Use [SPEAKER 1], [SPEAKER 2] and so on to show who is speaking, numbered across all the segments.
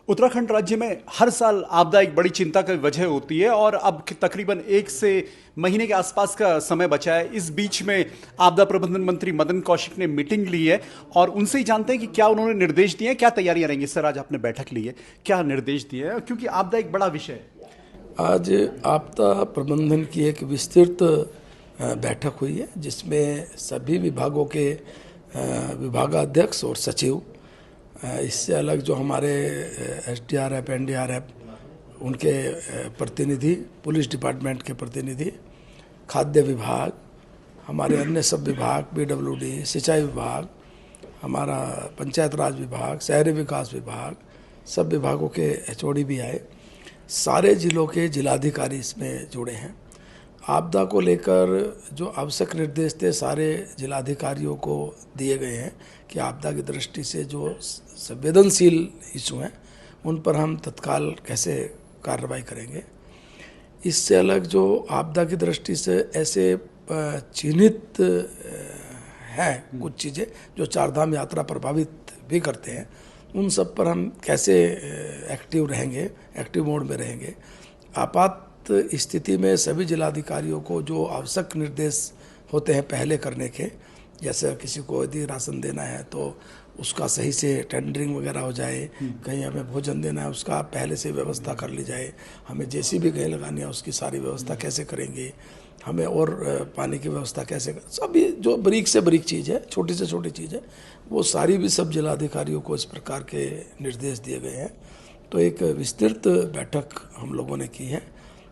[SPEAKER 1] उत्तराखंड राज्य में हर साल आपदा एक बड़ी चिंता की वजह होती है और अब तकरीबन 1 से महीने के आसपास का समय बचा है। इस बीच में आपदा प्रबंधन मंत्री मदन कौशिक ने मीटिंग ली है और उनसे ही जानते हैं कि क्या उन्होंने निर्देश दिए हैं, क्या तैयारियां रहेंगी। सर, आज आपने बैठक ली है, क्या निर्देश दिए हैं, क्योंकि आपदा एक बड़ा विषय है।
[SPEAKER 2] आज आपदा प्रबंधन की एक विस्तृत बैठक हुई है जिसमें सभी विभागों के विभागाध्यक्ष और सचिव, इससे अलग जो हमारे SDRF, NDRF उनके प्रतिनिधि, पुलिस डिपार्टमेंट के प्रतिनिधि, खाद्य विभाग, हमारे अन्य सब विभाग, PWD, सिंचाई विभाग, हमारा पंचायत राज विभाग, शहरी विकास विभाग, सब विभागों के HOD भी आए। सारे जिलों के जिलाधिकारी इसमें जुड़े हैं। आपदा को लेकर जो आवश्यक निर्देश थे सारे जिलाधिकारियों को दिए गए हैं कि आपदा की दृष्टि से जो संवेदनशील इशू हैं उन पर हम तत्काल कैसे कार्रवाई करेंगे। इससे अलग जो आपदा की दृष्टि से ऐसे चिन्हित हैं कुछ चीज़ें जो चारधाम यात्रा प्रभावित भी करते हैं, उन सब पर हम कैसे एक्टिव रहेंगे, एक्टिव मोड में रहेंगे। आपात स्थिति में सभी जिलाधिकारियों को जो आवश्यक निर्देश होते हैं पहले करने के, जैसे किसी को यदि राशन देना है तो उसका सही से टेंडरिंग वगैरह हो जाए, कहीं हमें भोजन देना है उसका पहले से व्यवस्था कर ली जाए, हमें JCB कहीं लगानी है उसकी सारी व्यवस्था कैसे करेंगे, हमें और पानी की व्यवस्था कैसे कर, सभी जो बारीक से बारीक चीज़ है, छोटी से छोटी चीज़ है, वो सारी भी सब जिलाधिकारियों को इस प्रकार के निर्देश दिए गए हैं। तो एक विस्तृत बैठक हम लोगों ने की है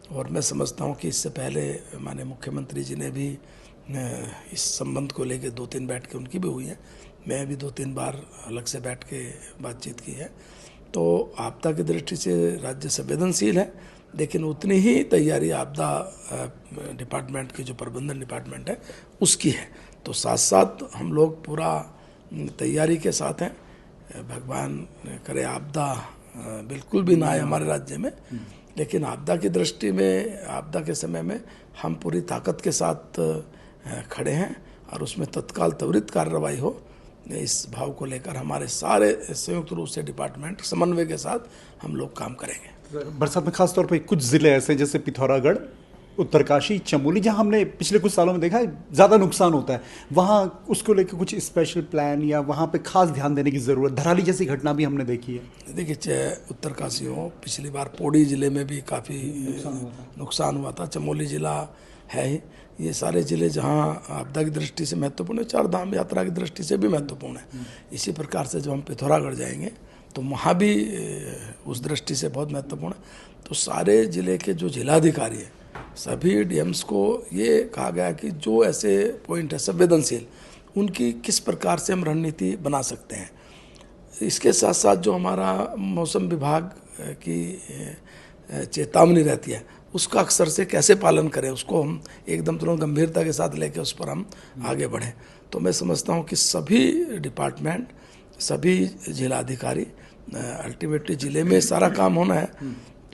[SPEAKER 2] और मैं समझता हूँ कि इससे पहले माननीय मुख्यमंत्री जी ने भी इस संबंध को लेकर 2-3 बैठकें उनकी भी हुई हैं। मैं भी 2-3 बार अलग से बैठ के बातचीत की है। तो आपदा की दृष्टि से राज्य संवेदनशील है, लेकिन उतनी ही तैयारी आपदा डिपार्टमेंट की जो प्रबंधन डिपार्टमेंट है उसकी है। तो साथ साथ हम लोग पूरा तैयारी के साथ हैं। भगवान करे आपदा बिल्कुल भी ना आए हमारे राज्य में, लेकिन आपदा की दृष्टि में, आपदा के समय में हम पूरी ताकत के साथ खड़े हैं और उसमें तत्काल त्वरित कार्रवाई हो, इस भाव को लेकर हमारे सारे संयुक्त रूप से डिपार्टमेंट समन्वय के साथ हम लोग काम करेंगे।
[SPEAKER 1] बरसात में खास तौर पे कुछ ज़िले ऐसे जैसे पिथौरागढ़, उत्तरकाशी, चमोली, जहां हमने पिछले कुछ सालों में देखा है ज़्यादा नुकसान होता है, वहां उसको लेकर कुछ स्पेशल प्लान या वहां पे खास ध्यान देने की ज़रूरत, धराली जैसी घटना भी हमने देखी है।
[SPEAKER 2] देखिए, चाहे उत्तरकाशी हो, पिछली बार पौड़ी ज़िले में भी काफ़ी नुकसान हुआ था, चमोली ज़िला है ही, ये सारे ज़िले जहाँ आपदा की दृष्टि से महत्वपूर्ण है, चारधाम यात्रा की दृष्टि से भी महत्वपूर्ण है। इसी प्रकार से जब हम पिथौरागढ़ जाएंगे तो वहाँ भी उस दृष्टि से बहुत महत्वपूर्ण है। तो सारे ज़िले के जो जिलाधिकारी हैं, सभी DMs को ये कहा गया कि जो ऐसे पॉइंट है संवेदनशील, उनकी किस प्रकार से हम रणनीति बना सकते हैं। इसके साथ साथ जो हमारा मौसम विभाग की चेतावनी रहती है उसका अक्सर से कैसे पालन करें, उसको हम एकदम तुरंत गंभीरता के साथ लेकर उस पर हम आगे बढ़ें। तो मैं समझता हूँ कि सभी डिपार्टमेंट, सभी जिलाधिकारी, अल्टीमेटली ज़िले में सारा काम होना है।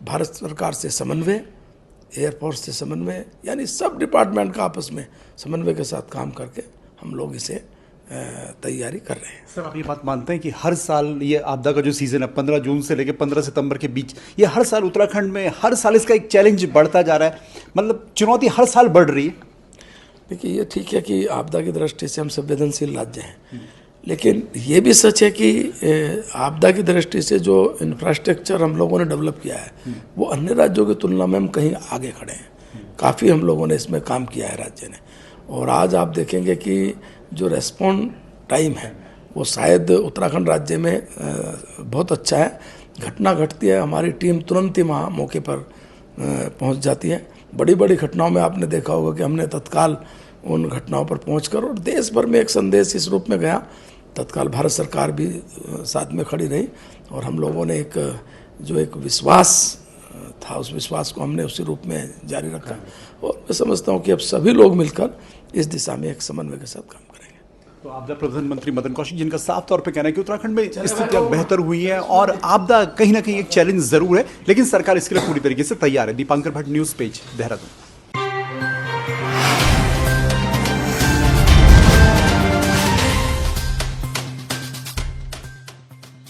[SPEAKER 2] भारत सरकार से समन्वय, एयरफोर्स से समन्वय, यानी सब डिपार्टमेंट का आपस में समन्वय के साथ काम करके हम लोग इसे तैयारी कर रहे हैं।
[SPEAKER 1] सर, आप ये बात मानते हैं कि हर साल ये आपदा का जो सीज़न है 15 जून से लेकर 15 सितंबर के बीच, ये हर साल उत्तराखंड में हर साल इसका एक चैलेंज बढ़ता जा रहा है, मतलब चुनौती हर साल बढ़ रही है?
[SPEAKER 2] देखिए, ये ठीक है कि आपदा की दृष्टि से हम संवेदनशील राज्य हैं, लेकिन ये भी सच है कि आपदा की दृष्टि से जो इंफ्रास्ट्रक्चर हम लोगों ने डेवलप किया है वो अन्य राज्यों की तुलना में हम कहीं आगे खड़े हैं। काफ़ी हम लोगों ने इसमें काम किया है राज्य ने, और आज आप देखेंगे कि जो रेस्पॉन्ड टाइम है वो शायद उत्तराखंड राज्य में बहुत अच्छा है। घटना घटती है, हमारी टीम तुरंत ही वहाँ मौके पर पहुँच जाती है। बड़ी बड़ी घटनाओं में आपने देखा होगा कि हमने तत्काल उन घटनाओं पर पहुंचकर, और देश भर में एक संदेश इस रूप में गया, तत्काल भारत सरकार भी साथ में खड़ी रही और हम लोगों ने एक विश्वास था, उस विश्वास को हमने उसी रूप में जारी रखा। और मैं समझता हूँ कि अब सभी लोग मिलकर इस दिशा में एक समन्वय के साथ काम करेंगे।
[SPEAKER 1] तो आपदा प्रबंधन मंत्री मदन कौशिक, जिनका साफ तौर पे कहना है कि उत्तराखंड में स्थितियां बेहतर हुई हैं और आपदा कहीं ना कहीं एक चैलेंज जरूर है, लेकिन सरकार इसके लिए पूरी तरीके से तैयार है। Dipankar Bhatt, news page, Dehradun.